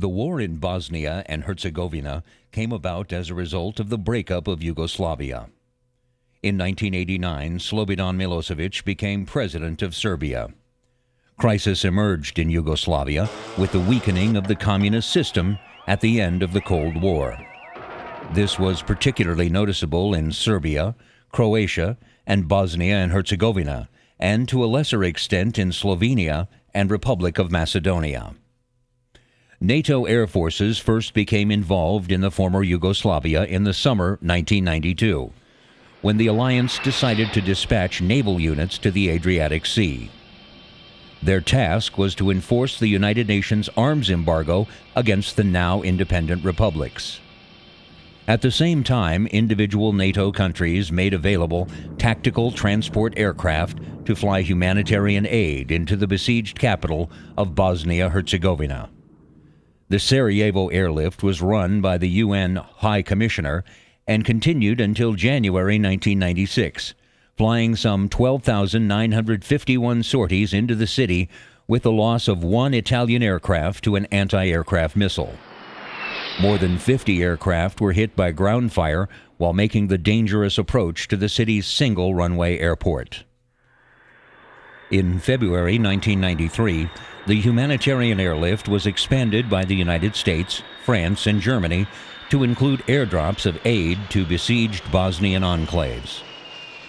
The war in Bosnia and Herzegovina came about as a result of the breakup of Yugoslavia. In 1989, Slobodan Milosevic became president of Serbia. Crisis emerged in Yugoslavia with the weakening of the communist system at the end of the Cold War. This was particularly noticeable in Serbia, Croatia, and Bosnia and Herzegovina, and to a lesser extent in Slovenia and Republic of Macedonia. NATO air forces first became involved in the former Yugoslavia in the summer 1992, when the alliance decided to dispatch naval units to the Adriatic Sea. Their task was to enforce the United Nations arms embargo against the now independent republics. At the same time, individual NATO countries made available tactical transport aircraft to fly humanitarian aid into the besieged capital of Bosnia-Herzegovina. The Sarajevo airlift was run by the UN High Commissioner and continued until January 1996, flying some 12,951 sorties into the city with the loss of one Italian aircraft to an anti-aircraft missile. More than 50 aircraft were hit by ground fire while making the dangerous approach to the city's single runway airport. In February 1993, the humanitarian airlift was expanded by the United States, France, and Germany to include airdrops of aid to besieged Bosnian enclaves.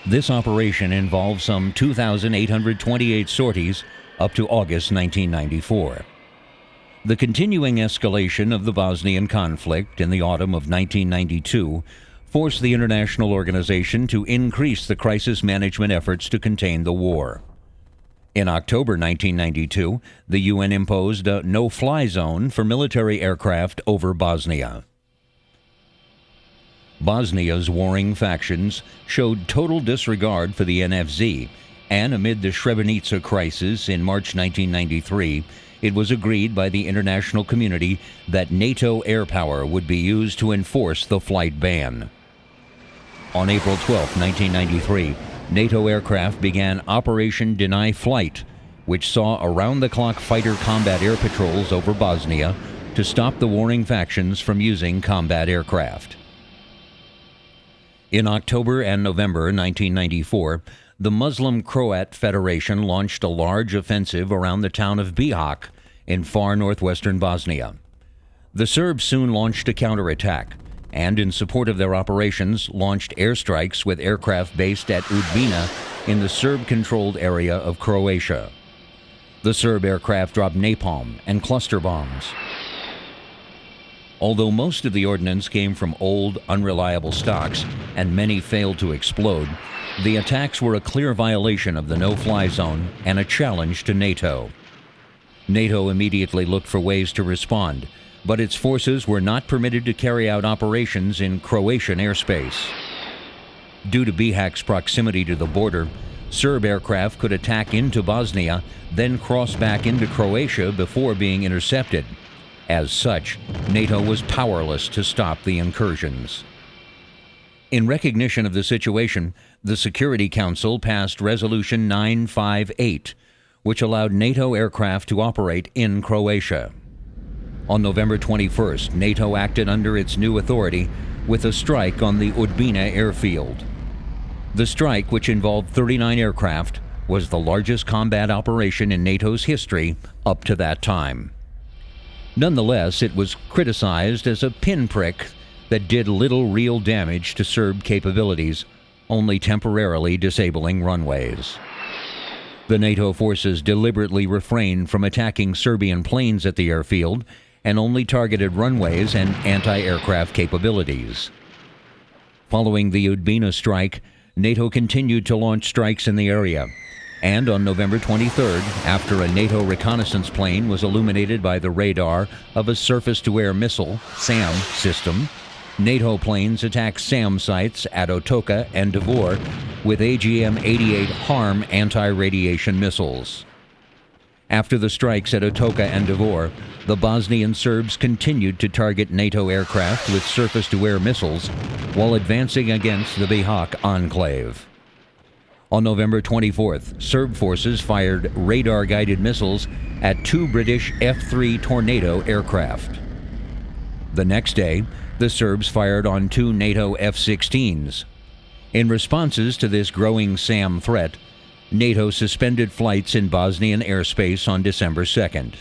This operation involved some 2,828 sorties up to August 1994. The continuing escalation of the Bosnian conflict in the autumn of 1992 forced the international organization to increase the crisis management efforts to contain the war. In October 1992, the UN imposed a no-fly zone for military aircraft over Bosnia. Bosnia's warring factions showed total disregard for the NFZ, and amid the Srebrenica crisis in March 1993, it was agreed by the international community that NATO air power would be used to enforce the flight ban. On April 12, 1993, NATO aircraft began Operation Deny Flight, which saw around-the-clock fighter combat air patrols over Bosnia to stop the warring factions from using combat aircraft. In October and November 1994, the Muslim Croat Federation launched a large offensive around the town of Bihać in far northwestern Bosnia. The Serbs soon launched a counterattack, and in support of their operations launched airstrikes with aircraft based at Udbina in the Serb-controlled area of Croatia. The Serb aircraft dropped napalm and cluster bombs. Although most of the ordnance came from old, unreliable stocks and many failed to explode, the attacks were a clear violation of the no-fly zone and a challenge to NATO. NATO immediately looked for ways to respond, but its forces were not permitted to carry out operations in Croatian airspace. Due to Bihac's proximity to the border, Serb aircraft could attack into Bosnia, then cross back into Croatia before being intercepted. As such, NATO was powerless to stop the incursions. In recognition of the situation, the Security Council passed Resolution 958, which allowed NATO aircraft to operate in Croatia. On November 21st, NATO acted under its new authority with a strike on the Udbina airfield. The strike, which involved 39 aircraft, was the largest combat operation in NATO's history up to that time. Nonetheless, it was criticized as a pinprick that did little real damage to Serb capabilities, only temporarily disabling runways. The NATO forces deliberately refrained from attacking Serbian planes at the airfield and only targeted runways and anti-aircraft capabilities. Following the Udbina strike, NATO continued to launch strikes in the area, and on November 23rd, after a NATO reconnaissance plane was illuminated by the radar of a surface-to-air missile, SAM, system, NATO planes attacked SAM sites at Otoka and Davor with AGM-88 HARM anti-radiation missiles. After the strikes at Otoka and Davor, the Bosnian Serbs continued to target NATO aircraft with surface-to-air missiles while advancing against the Bihać enclave. On November 24th, Serb forces fired radar-guided missiles at two British F-3 Tornado aircraft. The next day, the Serbs fired on 2 NATO F-16s. In responses to this growing SAM threat, NATO suspended flights in Bosnian airspace on December 2nd.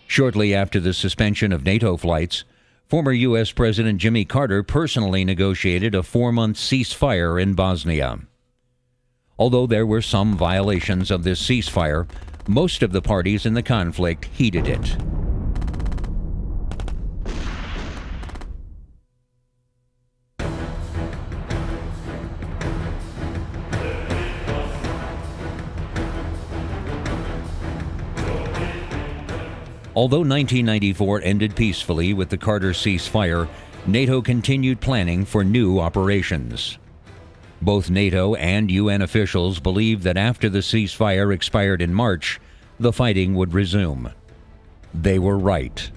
Shortly after the suspension of NATO flights, former U.S. President Jimmy Carter personally negotiated a 4-month ceasefire in Bosnia. Although there were some violations of this ceasefire, most of the parties in the conflict heeded it. Although 1994 ended peacefully with the Carter ceasefire, NATO continued planning for new operations. Both NATO and UN officials believed that after the ceasefire expired in March, the fighting would resume. They were right.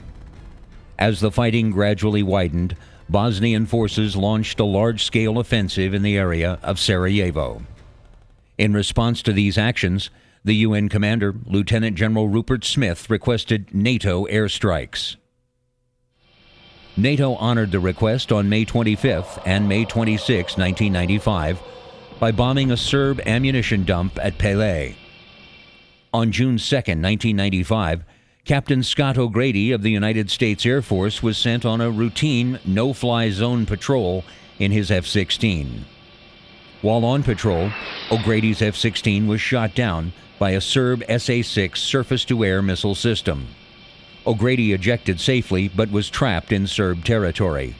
As the fighting gradually widened, Bosnian forces launched a large-scale offensive in the area of Sarajevo. In response to these actions, the UN commander, Lieutenant General Rupert Smith, requested NATO airstrikes. NATO honored the request on May 25 and May 26, 1995, by bombing a Serb ammunition dump at Pele. On June 2, 1995, Captain Scott O'Grady of the United States Air Force was sent on a routine no-fly zone patrol in his F-16. While on patrol, O'Grady's F-16 was shot down by a Serb SA-6 surface-to-air missile system. O'Grady ejected safely but was trapped in Serb territory.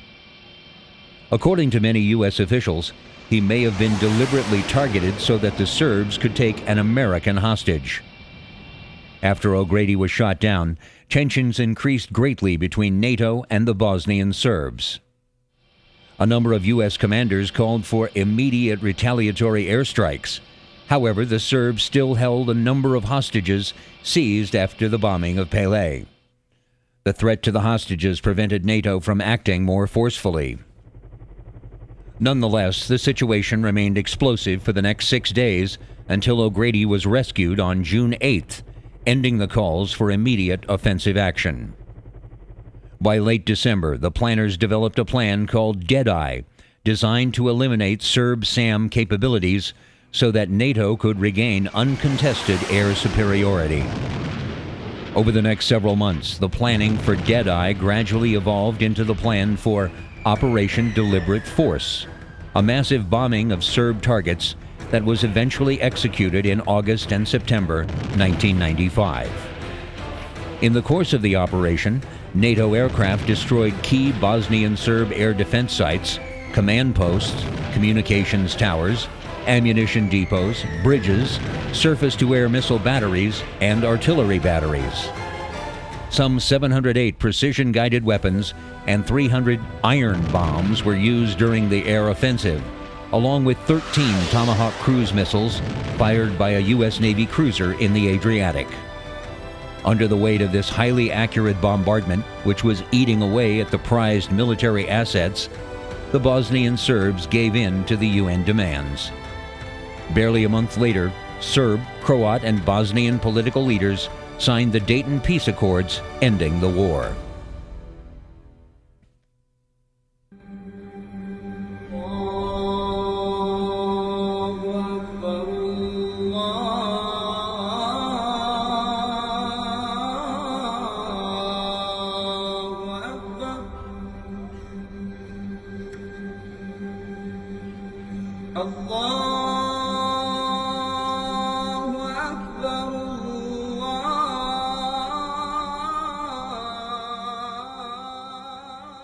According to many U.S. officials, he may have been deliberately targeted so that the Serbs could take an American hostage. After O'Grady was shot down, tensions increased greatly between NATO and the Bosnian Serbs. A number of U.S. commanders called for immediate retaliatory airstrikes. However, the Serbs still held a number of hostages seized after the bombing of Pele. The threat to the hostages prevented NATO from acting more forcefully. Nonetheless, the situation remained explosive for the next 6 days until O'Grady was rescued on June 8th, ending the calls for immediate offensive action. By late December, the planners developed a plan called Deadeye, designed to eliminate Serb SAM capabilities so that NATO could regain uncontested air superiority. Over the next several months, the planning for Deadeye gradually evolved into the plan for Operation Deliberate Force, a massive bombing of Serb targets that was eventually executed in August and September 1995. In the course of the operation, NATO aircraft destroyed key Bosnian Serb air defense sites, command posts, communications towers, ammunition depots, bridges, surface-to-air missile batteries, and artillery batteries. Some 708 precision-guided weapons and 300 iron bombs were used during the air offensive, along with 13 Tomahawk cruise missiles fired by a U.S. Navy cruiser in the Adriatic. Under the weight of this highly accurate bombardment, which was eating away at the prized military assets, the Bosnian Serbs gave in to the UN demands. Barely a month later, Serb, Croat, and Bosnian political leaders signed the Dayton Peace Accords, ending the war.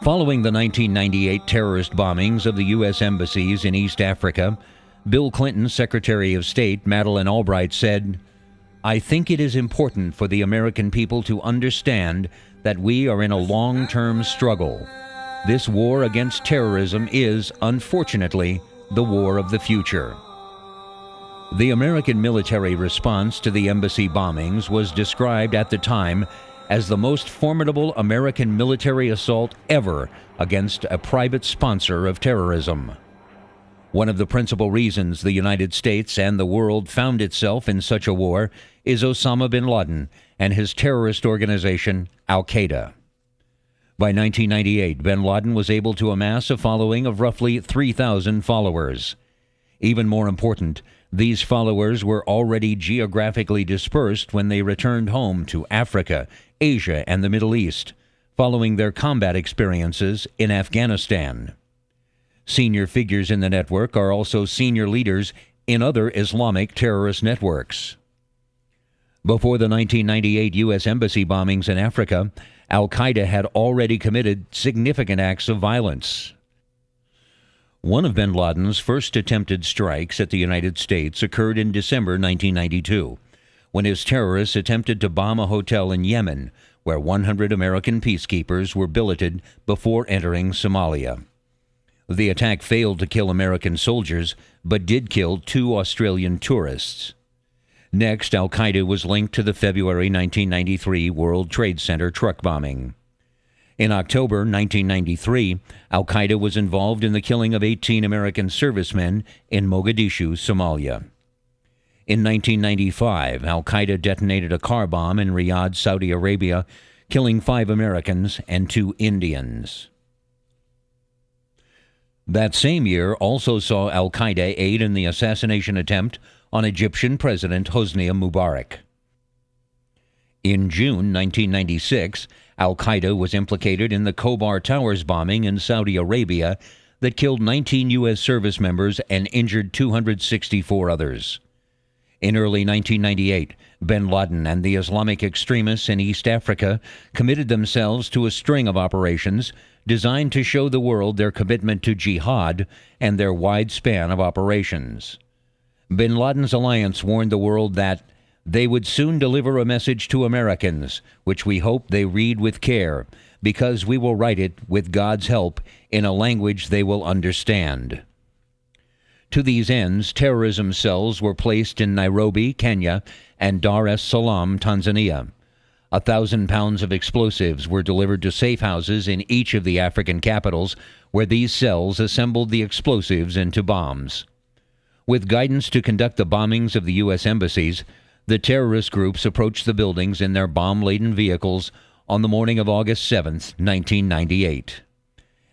Following the 1998 terrorist bombings of the U.S. embassies in East Africa, Bill Clinton's Secretary of State, Madeleine Albright, said, "I think it is important for the American people to understand that we are in a long-term struggle. This war against terrorism is, unfortunately, the war of the future." The American military response to the embassy bombings was described at the time as the most formidable American military assault ever against a private sponsor of terrorism. One of the principal reasons the United States and the world found itself in such a war is Osama bin Laden and his terrorist organization, Al-Qaeda. By 1998, bin Laden was able to amass a following of roughly 3,000 followers. Even more important, these followers were already geographically dispersed when they returned home to Africa, Asia, and the Middle East, following their combat experiences in Afghanistan. Senior figures in the network are also senior leaders in other Islamic terrorist networks. Before the 1998 U.S. Embassy bombings in Africa, Al-Qaeda had already committed significant acts of violence. One of bin Laden's first attempted strikes at the United States occurred in December 1992, when his terrorists attempted to bomb a hotel in Yemen, where 100 American peacekeepers were billeted before entering Somalia. The attack failed to kill American soldiers, but did kill 2 Australian tourists. Next, Al-Qaeda was linked to the February 1993 World Trade Center truck bombing. In October 1993, Al-Qaeda was involved in the killing of 18 American servicemen in Mogadishu, Somalia. In 1995, Al-Qaeda detonated a car bomb in Riyadh, Saudi Arabia, killing 5 Americans and 2 Indians. That same year also saw Al-Qaeda aid in the assassination attempt on Egyptian President Hosni Mubarak. In June 1996, Al-Qaeda was implicated in the Khobar Towers bombing in Saudi Arabia that killed 19 U.S. service members and injured 264 others. In early 1998, bin Laden and the Islamic extremists in East Africa committed themselves to a string of operations designed to show the world their commitment to jihad and their wide span of operations. Bin Laden's alliance warned the world that they would soon deliver a message to Americans, which we hope they read with care, because we will write it, with God's help, in a language they will understand. To these ends, terrorism cells were placed in Nairobi, Kenya, and Dar es Salaam, Tanzania. 1,000 pounds of explosives were delivered to safe houses in each of the African capitals, where these cells assembled the explosives into bombs. With guidance to conduct the bombings of the U.S. embassies, the terrorist groups approached the buildings in their bomb-laden vehicles on the morning of August 7, 1998.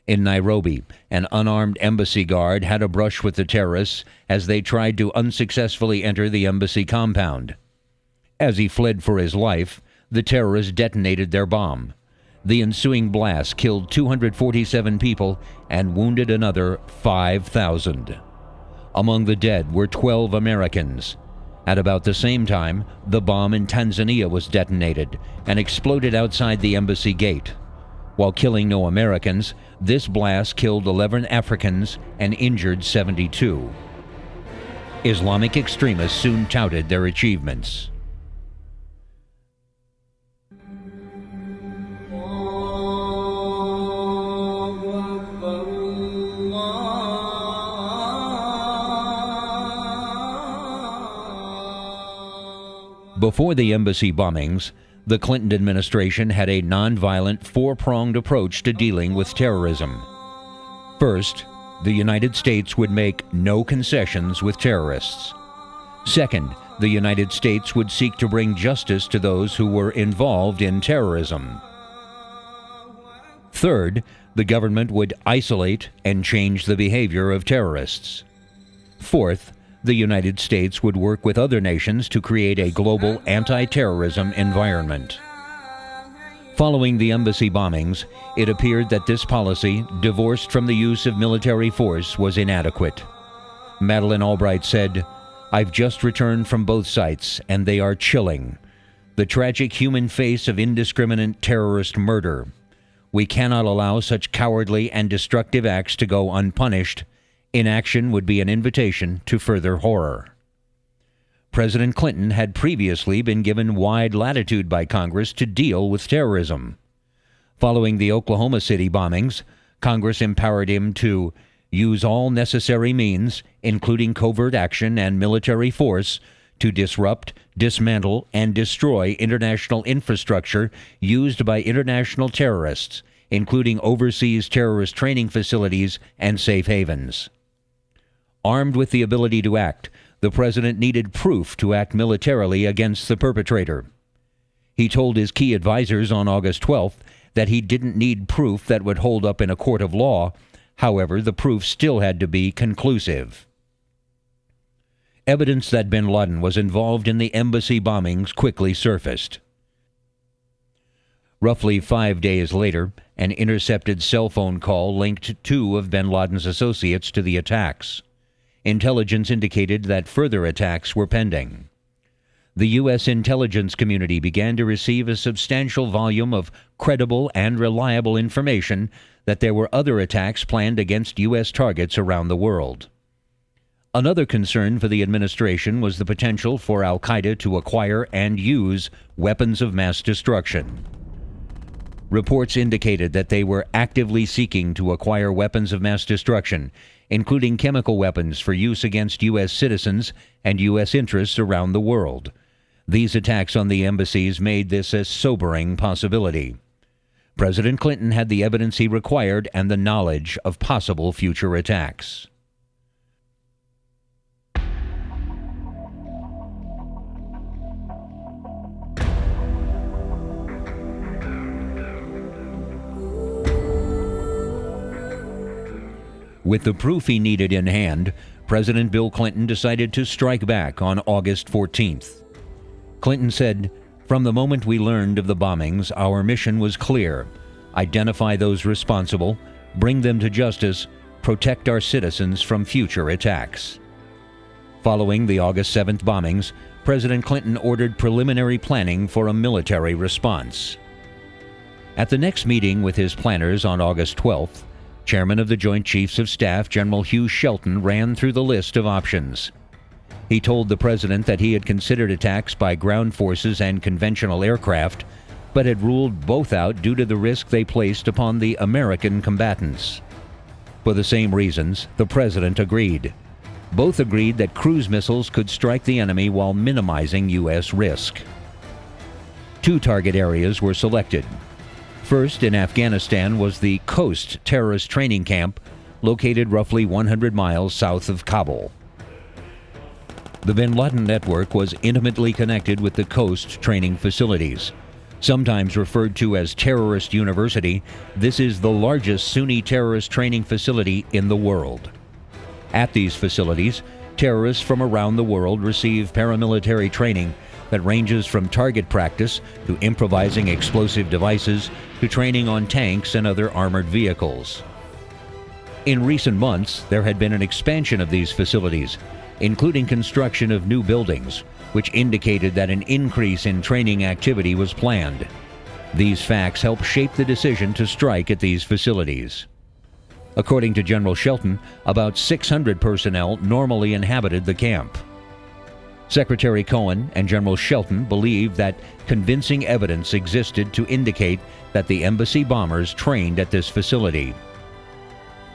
In Nairobi, an unarmed embassy guard had a brush with the terrorists as they tried to unsuccessfully enter the embassy compound. As he fled for his life, the terrorists detonated their bomb. The ensuing blast killed 247 people and wounded another 5,000. Among the dead were 12 Americans. At about the same time, the bomb in Tanzania was detonated and exploded outside the embassy gate. While killing no Americans, this blast killed 11 Africans and injured 72. Islamic extremists soon touted their achievements. Before the embassy bombings, the Clinton administration had a nonviolent, four-pronged approach to dealing with terrorism. First, the United States would make no concessions with terrorists. Second, the United States would seek to bring justice to those who were involved in terrorism. Third, the government would isolate and change the behavior of terrorists. Fourth, the United States would work with other nations to create a global anti-terrorism environment. Following the embassy bombings, it appeared that this policy, divorced from the use of military force, was inadequate. Madeleine Albright said, "I've just returned from both sites, and they are chilling. The tragic human face of indiscriminate terrorist murder. We cannot allow such cowardly and destructive acts to go unpunished. Inaction would be an invitation to further horror." President Clinton had previously been given wide latitude by Congress to deal with terrorism. Following the Oklahoma City bombings, Congress empowered him to use all necessary means, including covert action and military force, to disrupt, dismantle, and destroy international infrastructure used by international terrorists, including overseas terrorist training facilities and safe havens. Armed with the ability to act, the president needed proof to act militarily against the perpetrator. He told his key advisers on August 12th that he didn't need proof that would hold up in a court of law. However, the proof still had to be conclusive. Evidence that bin Laden was involved in the embassy bombings quickly surfaced. Roughly 5 days later, an intercepted cell phone call linked 2 of bin Laden's associates to the attacks. Intelligence indicated that further attacks were pending. The U.S. intelligence community began to receive a substantial volume of credible and reliable information that there were other attacks planned against U.S. targets around the world. Another concern for the administration was the potential for Al-Qaeda to acquire and use weapons of mass destruction. Reports indicated that they were actively seeking to acquire weapons of mass destruction, including chemical weapons for use against U.S. citizens and U.S. interests around the world. These attacks on the embassies made this a sobering possibility. President Clinton had the evidence he required and the knowledge of possible future attacks. With the proof he needed in hand, President Bill Clinton decided to strike back on August 14th. Clinton said, "From the moment we learned of the bombings, our mission was clear: identify those responsible, bring them to justice, protect our citizens from future attacks." Following the August 7th bombings, President Clinton ordered preliminary planning for a military response. At the next meeting with his planners on August 12th, Chairman of the Joint Chiefs of Staff, General Hugh Shelton, ran through the list of options. He told the president that he had considered attacks by ground forces and conventional aircraft, but had ruled both out due to the risk they placed upon the American combatants. For the same reasons, the president agreed. Both agreed that cruise missiles could strike the enemy while minimizing U.S. risk. 2 target areas were selected. First, in Afghanistan, was the Coast terrorist training camp, located roughly 100 miles south of Kabul. The bin Laden network was intimately connected with the Coast training facilities. Sometimes referred to as Terrorist University, this is the largest Sunni terrorist training facility in the world. At these facilities, terrorists from around the world receive paramilitary training that ranges from target practice to improvising explosive devices to training on tanks and other armored vehicles. In recent months, there had been an expansion of these facilities, including construction of new buildings, which indicated that an increase in training activity was planned. These facts helped shape the decision to strike at these facilities. According to General Shelton, about 600 personnel normally inhabited the camp. Secretary Cohen and General Shelton believed that convincing evidence existed to indicate that the embassy bombers trained at this facility.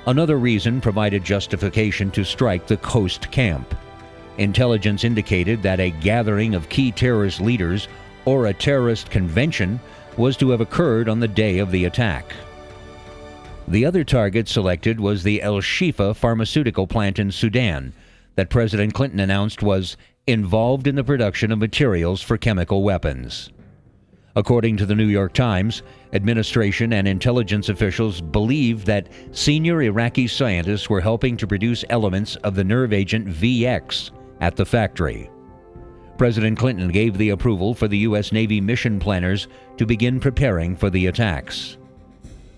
Another reason provided justification to strike the Coast camp. Intelligence indicated that a gathering of key terrorist leaders or a terrorist convention was to have occurred on the day of the attack. The other target selected was the Al-Shifa pharmaceutical plant in Sudan that President Clinton announced was involved in the production of materials for chemical weapons. According to the New York Times, administration and intelligence officials believed that senior Iraqi scientists were helping to produce elements of the nerve agent VX at the factory. President Clinton gave the approval for the U.S. Navy mission planners to begin preparing for the attacks.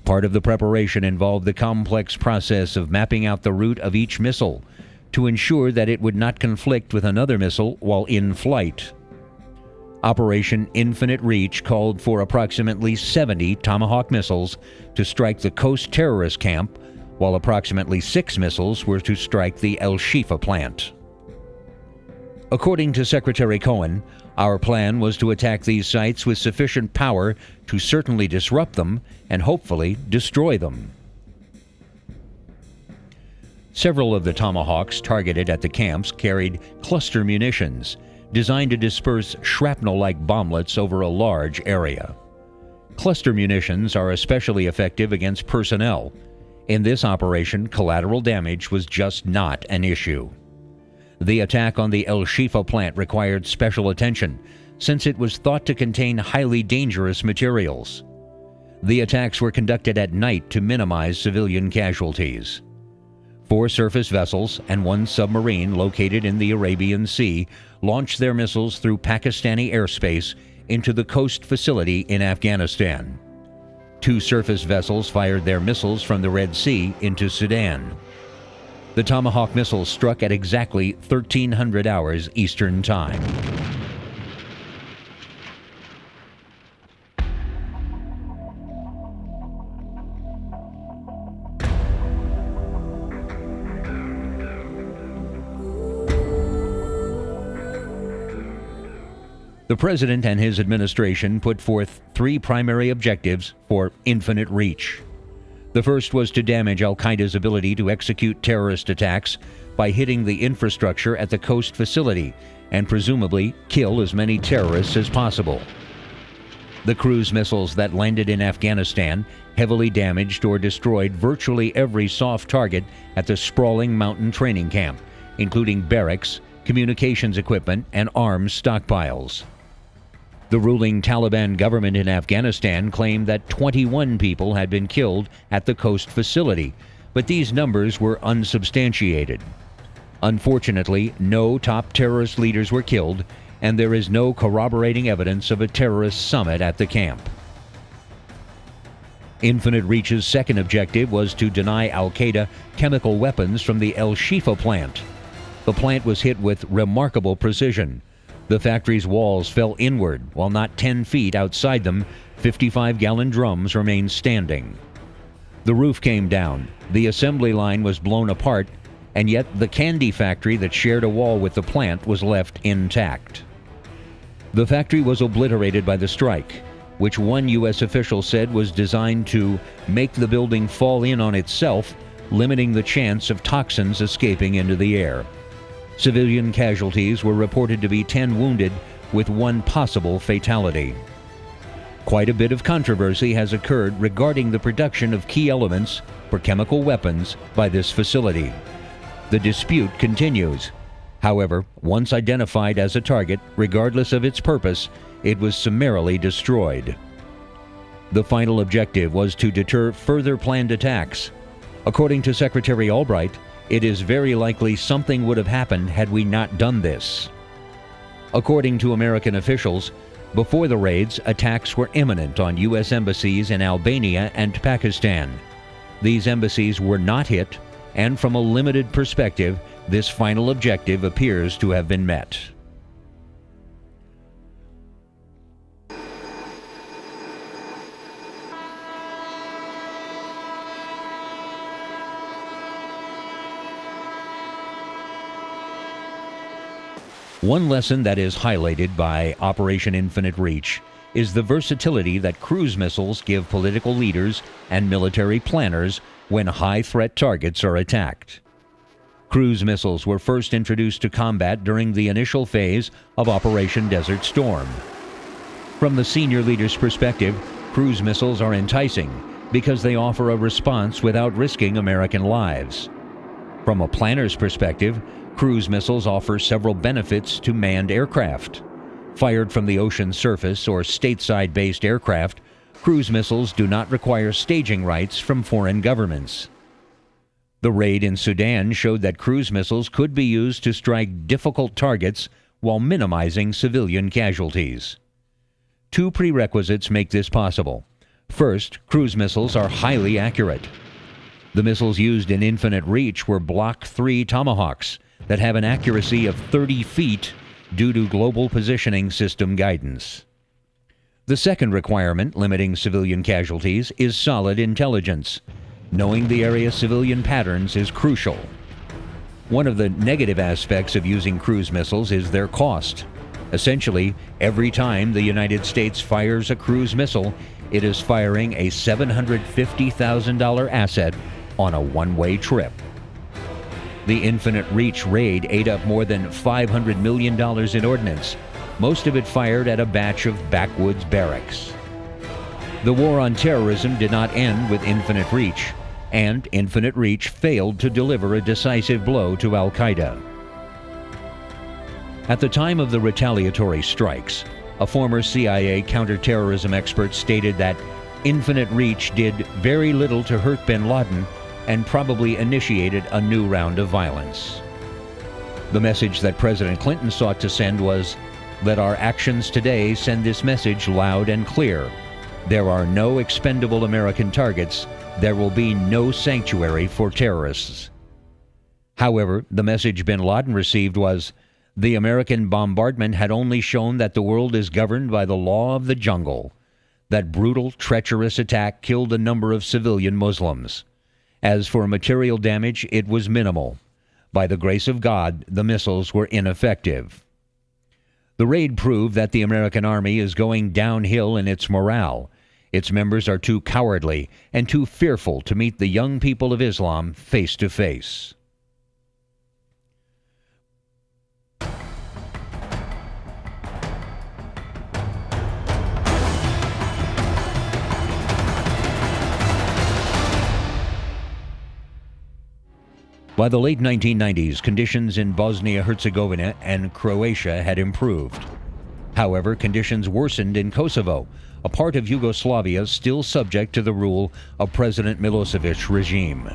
Part of the preparation involved the complex process of mapping out the route of each missile to ensure that it would not conflict with another missile while in flight. Operation Infinite Reach called for approximately 70 Tomahawk missiles to strike the Coast terrorist camp, while approximately 6 missiles were to strike the Al-Shifa plant. According to Secretary Cohen, our plan was to attack these sites with sufficient power to certainly disrupt them and hopefully destroy them. Several of the Tomahawks targeted at the camps carried cluster munitions designed to disperse shrapnel-like bomblets over a large area. Cluster munitions are especially effective against personnel. In this operation, collateral damage was just not an issue. The attack on the Al-Shifa plant required special attention, since it was thought to contain highly dangerous materials. The attacks were conducted at night to minimize civilian casualties. 4 surface vessels and 1 submarine located in the Arabian Sea launched their missiles through Pakistani airspace into the coast facility in Afghanistan. 2 surface vessels fired their missiles from the Red Sea into Sudan. The Tomahawk missiles struck at exactly 1300 hours Eastern Time. The President and his administration put forth 3 primary objectives for infinite reach. The first was to damage Al-Qaeda's ability to execute terrorist attacks by hitting the infrastructure at the coast facility and presumably kill as many terrorists as possible. The cruise missiles that landed in Afghanistan heavily damaged or destroyed virtually every soft target at the sprawling mountain training camp, including barracks, communications equipment, and arms stockpiles. The ruling Taliban government in Afghanistan claimed that 21 people had been killed at the coast facility, but these numbers were unsubstantiated. Unfortunately, no top terrorist leaders were killed, and there is no corroborating evidence of a terrorist summit at the camp. Infinite Reach's second objective was to deny Al-Qaeda chemical weapons from the El Shifa plant. The plant was hit with remarkable precision. The factory's walls fell inward, while not 10 feet outside them, 55-gallon drums remained standing. The roof came down, the assembly line was blown apart, and yet the candy factory that shared a wall with the plant was left intact. The factory was obliterated by the strike, which one U.S. official said was designed to make the building fall in on itself, limiting the chance of toxins escaping into the air. Civilian casualties were reported to be 10 wounded, with 1 possible fatality. Quite a bit of controversy has occurred regarding the production of key elements for chemical weapons by this facility. The dispute continues. However, once identified as a target, regardless of its purpose, it was summarily destroyed. The final objective was to deter further planned attacks. According to Secretary Albright, it is very likely something would have happened had we not done this. According to American officials, before the raids, attacks were imminent on U.S. embassies in Albania and Pakistan. These embassies were not hit, and from a limited perspective, this final objective appears to have been met. One lesson that is highlighted by Operation Infinite Reach is the versatility that cruise missiles give political leaders and military planners when high-threat targets are attacked. Cruise missiles were first introduced to combat during the initial phase of Operation Desert Storm. From the senior leader's perspective, cruise missiles are enticing because they offer a response without risking American lives. From a planner's perspective, cruise missiles offer several benefits to manned aircraft. Fired from the ocean surface or stateside-based aircraft, cruise missiles do not require staging rights from foreign governments. The raid in Sudan showed that cruise missiles could be used to strike difficult targets while minimizing civilian casualties. 2 prerequisites make this possible. First, cruise missiles are highly accurate. The missiles used in Infinite Reach were Block 3 Tomahawks that have an accuracy of 30 feet due to Global Positioning System guidance. The second requirement limiting civilian casualties is solid intelligence. Knowing the area's civilian patterns is crucial. One of the negative aspects of using cruise missiles is their cost. Essentially, every time the United States fires a cruise missile, it is firing a $750,000 asset on a one-way trip. The Infinite Reach raid ate up more than $500 million in ordnance, most of it fired at a batch of backwoods barracks. The war on terrorism did not end with Infinite Reach, and Infinite Reach failed to deliver a decisive blow to Al-Qaeda. At the time of the retaliatory strikes, a former CIA counterterrorism expert stated that infinite reach did very little to hurt bin Laden and probably initiated a new round of violence. The message that President Clinton sought to send was, "Let our actions today send this message loud and clear. There are no expendable American targets. There will be no sanctuary for terrorists." However, the message bin Laden received was, "The American bombardment had only shown that the world is governed by the law of the jungle. That brutal, treacherous attack killed a number of civilian Muslims. As for material damage, it was minimal. By the grace of God, the missiles were ineffective." The raid proved that the American Army is going downhill in its morale. Its members are too cowardly and too fearful to meet the young people of Islam face to face. By the late 1990s, conditions in Bosnia-Herzegovina and Croatia had improved. However, conditions worsened in Kosovo, a part of Yugoslavia still subject to the rule of President Milosevic's regime.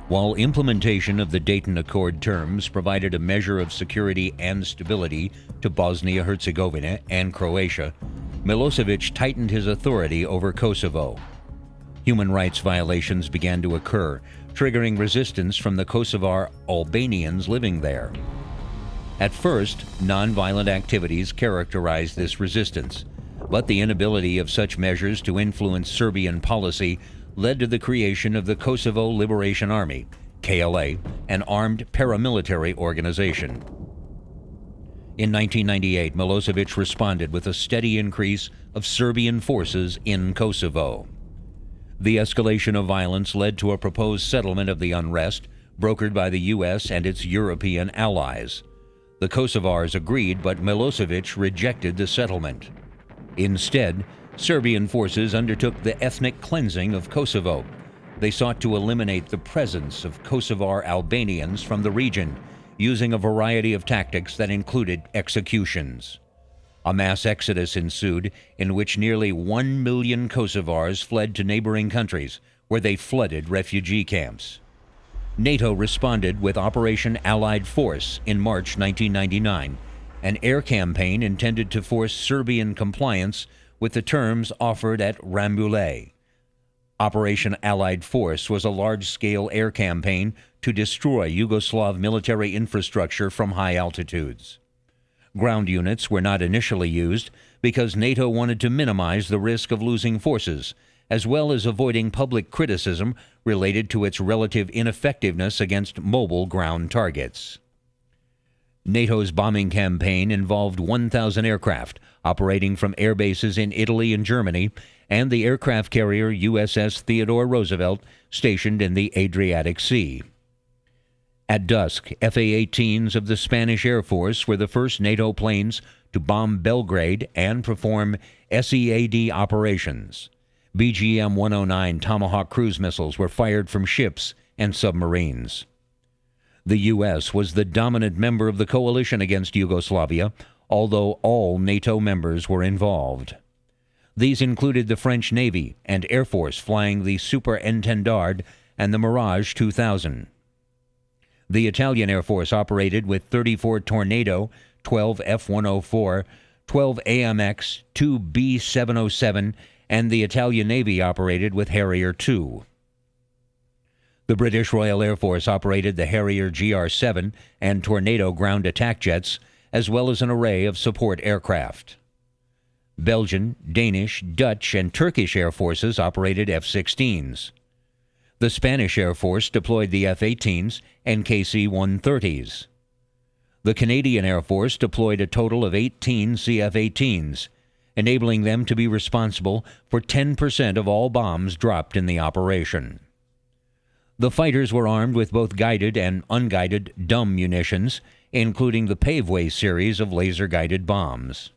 While implementation of the Dayton Accord terms provided a measure of security and stability to Bosnia-Herzegovina and Croatia, Milosevic tightened his authority over Kosovo. Human rights violations began to occur, triggering resistance from the Kosovar Albanians living there. At first, nonviolent activities characterized this resistance, but the inability of such measures to influence Serbian policy led to the creation of the Kosovo Liberation Army, KLA, an armed paramilitary organization. In 1998, Milosevic responded with a steady increase of Serbian forces in Kosovo. The escalation of violence led to a proposed settlement of the unrest, brokered by the U.S. and its European allies. The Kosovars agreed, but Milosevic rejected the settlement. Instead, Serbian forces undertook the ethnic cleansing of Kosovo. They sought to eliminate the presence of Kosovar Albanians from the region, using a variety of tactics that included executions. A mass exodus ensued, in which nearly 1 million Kosovars fled to neighboring countries, where they flooded refugee camps. NATO responded with Operation Allied Force in March 1999, an air campaign intended to force Serbian compliance with the terms offered at Rambouillet. Operation Allied Force was a large-scale air campaign to destroy Yugoslav military infrastructure from high altitudes. Ground units were not initially used because NATO wanted to minimize the risk of losing forces, as well as avoiding public criticism related to its relative ineffectiveness against mobile ground targets. NATO's bombing campaign involved 1,000 aircraft operating from air bases in Italy and Germany, and the aircraft carrier USS Theodore Roosevelt stationed in the Adriatic Sea. At dusk, FA-18s of the Spanish Air Force were the first NATO planes to bomb Belgrade and perform SEAD operations. BGM-109 Tomahawk cruise missiles were fired from ships and submarines. The U.S. was the dominant member of the coalition against Yugoslavia, although all NATO members were involved. These included the French Navy and Air Force flying the Superintendard and the Mirage 2000. The Italian Air Force operated with 34 Tornado, 12 F-104, 12 AMX, 2 B-707, and the Italian Navy operated with Harrier II. The British Royal Air Force operated the Harrier GR-7 and Tornado ground attack jets, as well as an array of support aircraft. Belgian, Danish, Dutch, and Turkish Air Forces operated F-16s. The Spanish Air Force deployed the F-18s and KC-130s. The Canadian Air Force deployed a total of 18 CF-18s, enabling them to be responsible for 10% of all bombs dropped in the operation. The fighters were armed with both guided and unguided dumb munitions, including the Paveway series of laser-guided bombs.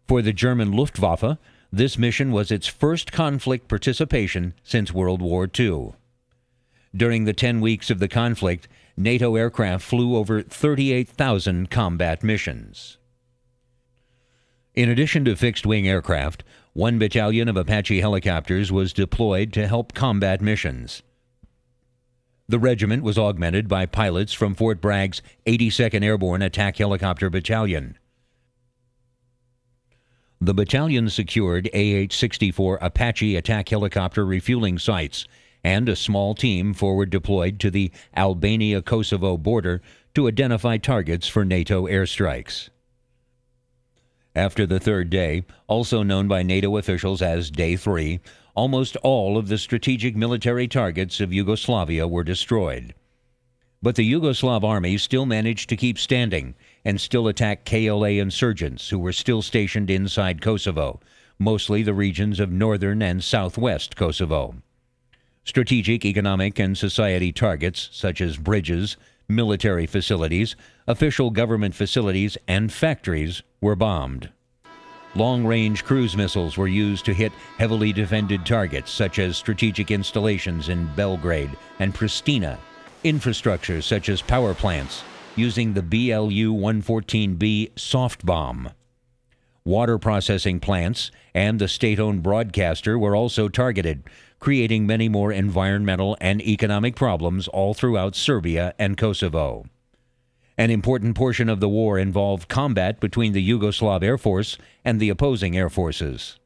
For the German Luftwaffe, this mission was its first conflict participation since World War II. During the 10 weeks of the conflict, NATO aircraft flew over 38,000 combat missions. In addition to fixed-wing aircraft, One battalion of Apache helicopters was deployed to help combat missions. The regiment was augmented by pilots from Fort Bragg's 82nd Airborne Attack Helicopter Battalion. The battalion secured AH-64 Apache attack helicopter refueling sites, and a small team forward deployed to the Albania-Kosovo border to identify targets for NATO airstrikes. After the third day, also known by NATO officials as Day 3, almost all of the strategic military targets of Yugoslavia were destroyed. But the Yugoslav army still managed to keep standing and still attack KLA insurgents who were still stationed inside Kosovo, mostly the regions of northern and southwest Kosovo. Strategic economic and society targets such as bridges, military facilities, official government facilities, and factories were bombed. Long-range cruise missiles were used to hit heavily defended targets such as strategic installations in Belgrade and Pristina, infrastructure such as power plants using the BLU-114B soft bomb. Water processing plants and the state-owned broadcaster were also targeted, creating many more environmental and economic problems all throughout Serbia and Kosovo. An important portion of the war involved combat between the Yugoslav Air Force and the opposing air forces.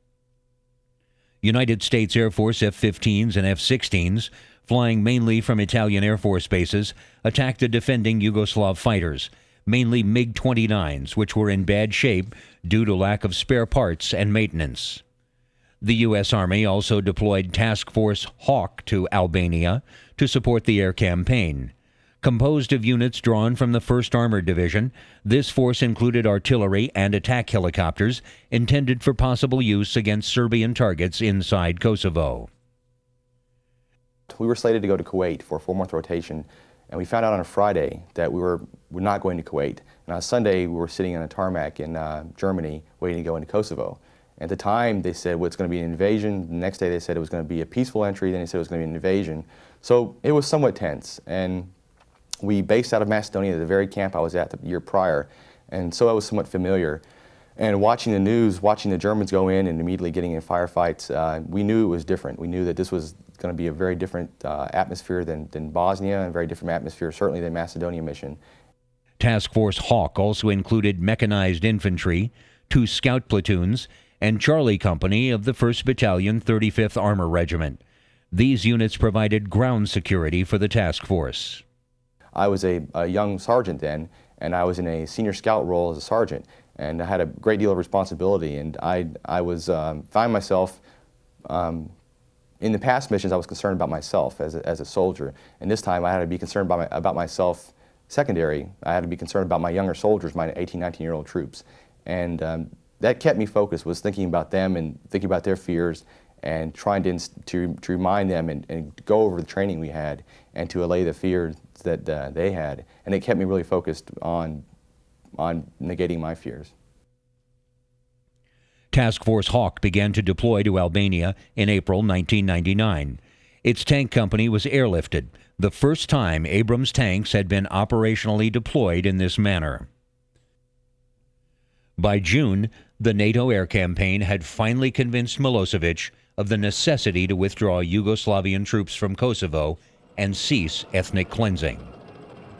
United States Air Force F-15s and F-16s, flying mainly from Italian Air Force bases, attacked the defending Yugoslav fighters, mainly MiG-29s, which were in bad shape due to lack of spare parts and maintenance. The U.S. Army also deployed Task Force Hawk to Albania to support the air campaign. Composed of units drawn from the 1st Armored Division, this force included artillery and attack helicopters intended for possible use against Serbian targets inside Kosovo. We were slated to go to Kuwait for a 4-month rotation, and we found out on a Friday that we were not going to Kuwait. And on a Sunday, we were sitting on a tarmac in Germany waiting to go into Kosovo. At the time, they said, well, it's going to be an invasion. The next day, they said it was going to be a peaceful entry. Then they said it was going to be an invasion. So it was somewhat tense. And we based out of Macedonia, the very camp I was at the year prior. And so I was somewhat familiar. And watching the news, watching the Germans go in and immediately getting in firefights, we knew it was different. We knew that this was going to be a very different atmosphere than Bosnia, and a very different atmosphere, certainly than Macedonia mission. Task Force Hawk also included mechanized infantry, 2 scout platoons, and Charlie Company of the 1st Battalion, 35th Armor Regiment. These units provided ground security for the task force. I was a young sergeant then, and I was in a senior scout role as a sergeant, and I had a great deal of responsibility, and I was find myself in the past missions I was concerned about myself as a soldier, and this time I had to be concerned about myself secondary. I had to be concerned about my younger soldiers, my 18, 19-year-old troops, and that kept me focused, was thinking about them and thinking about their fears and trying to remind them and go over the training we had and to allay the fears that they had. And it kept me really focused on negating my fears. Task Force Hawk began to deploy to Albania in April 1999. Its tank company was airlifted, the first time Abrams tanks had been operationally deployed in this manner. By June, the NATO air campaign had finally convinced Milosevic of the necessity to withdraw Yugoslavian troops from Kosovo and cease ethnic cleansing.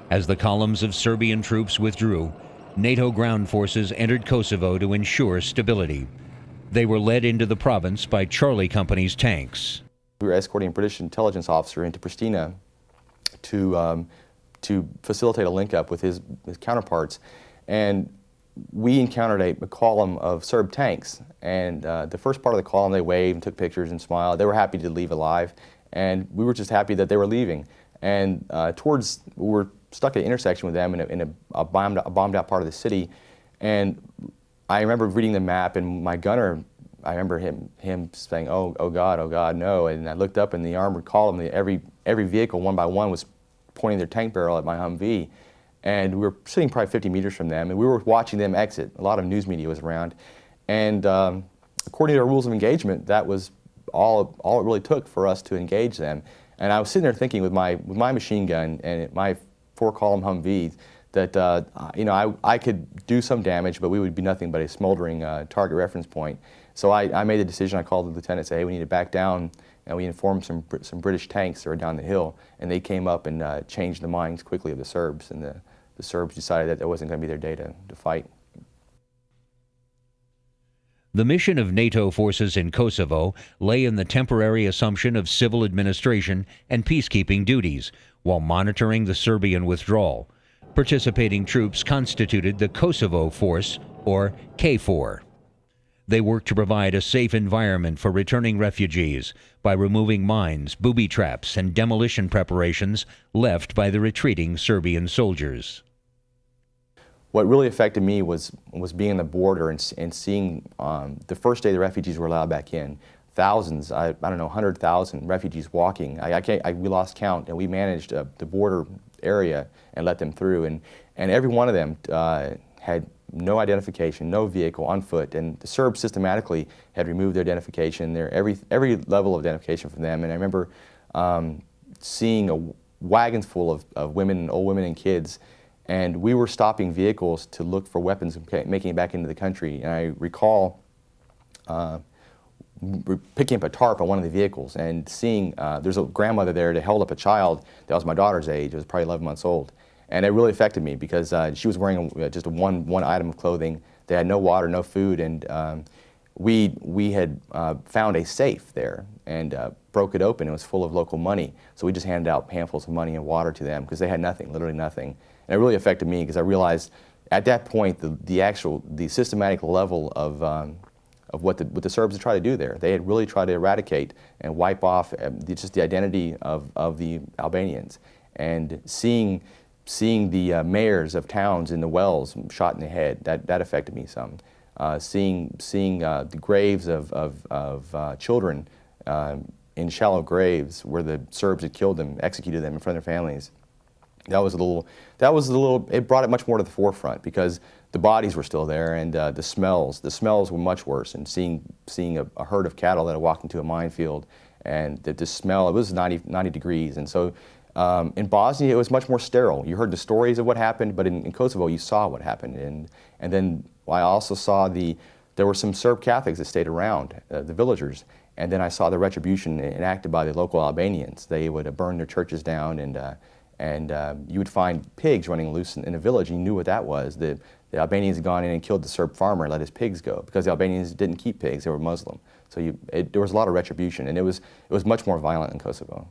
As the columns of Serbian troops withdrew, NATO ground forces entered Kosovo to ensure stability. They were led into the province by Charlie Company's tanks. We were escorting a British intelligence officer into Pristina to facilitate a link-up with his counterparts, and we encountered a column of Serb tanks, and the first part of the column they waved and took pictures and smiled. They were happy to leave alive, and we were just happy that they were leaving. And we were stuck at an intersection with them in a bombed out part of the city, and I remember reading the map, and my gunner, I remember him saying, oh God, no. And I looked up in the armored column, every vehicle one by one was pointing their tank barrel at my Humvee. And we were sitting probably 50 meters from them, and we were watching them exit. A lot of news media was around. And according to our rules of engagement, that was all it really took for us to engage them. And I was sitting there thinking with my machine gun and my 4-column Humvee that I could do some damage, but we would be nothing but a smoldering target reference point. So I made the decision. I called the lieutenant and said, hey, we need to back down. And we informed some British tanks that were down the hill, and they came up and changed the minds quickly of the Serbs. And the Serbs decided that wasn't going to be their day to fight. The mission of NATO forces in Kosovo lay in the temporary assumption of civil administration and peacekeeping duties while monitoring the Serbian withdrawal. Participating troops constituted the Kosovo Force, or KFOR. They worked to provide a safe environment for returning refugees by removing mines, booby traps, and demolition preparations left by the retreating Serbian soldiers. What really affected me was being on the border and seeing the first day the refugees were allowed back in. Thousands, I don't know, 100,000 refugees walking. We lost count, and we managed the border area and let them through. And every one of them had no identification, no vehicle, on foot. And the Serbs systematically had removed their identification, every level of identification from them. And I remember seeing wagons full of women, old women and kids. And we were stopping vehicles to look for weapons and making it back into the country. And I recall picking up a tarp on one of the vehicles and seeing there's a grandmother there that held up a child that was my daughter's age. It was probably 11 months old. And it really affected me because she was wearing just one item of clothing. They had no water, no food, and we had found a safe there and broke it open. It was full of local money. So we just handed out handfuls of money and water to them because they had nothing, literally nothing. And it really affected me because I realized at that point the systematic level of what the Serbs had tried to do there. They had really tried to eradicate and wipe off just the identity of the Albanians. And seeing the mayors of towns in the wells shot in the head, that affected me some. Seeing the graves of children in shallow graves where the Serbs had killed them, executed them in front of their families. That was a little, it brought it much more to the forefront because the bodies were still there and the smells were much worse. And seeing a herd of cattle that had walked into a minefield and the smell, it was 90 degrees. And so in Bosnia, it was much more sterile. You heard the stories of what happened, but in Kosovo, you saw what happened. And then I also saw there were some Serb Catholics that stayed around, the villagers. And then I saw the retribution enacted by the local Albanians. They would burn their churches down and you would find pigs running loose in a village, and you knew what that was. The Albanians had gone in and killed the Serb farmer and let his pigs go because the Albanians didn't keep pigs, they were Muslim. So there was a lot of retribution, and it was much more violent in Kosovo.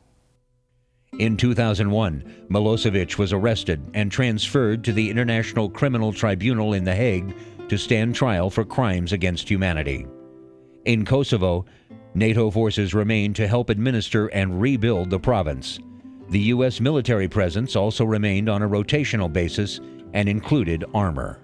In 2001, Milosevic was arrested and transferred to the International Criminal Tribunal in The Hague to stand trial for crimes against humanity. In Kosovo, NATO forces remain to help administer and rebuild the province. The U.S. military presence also remained on a rotational basis and included armor.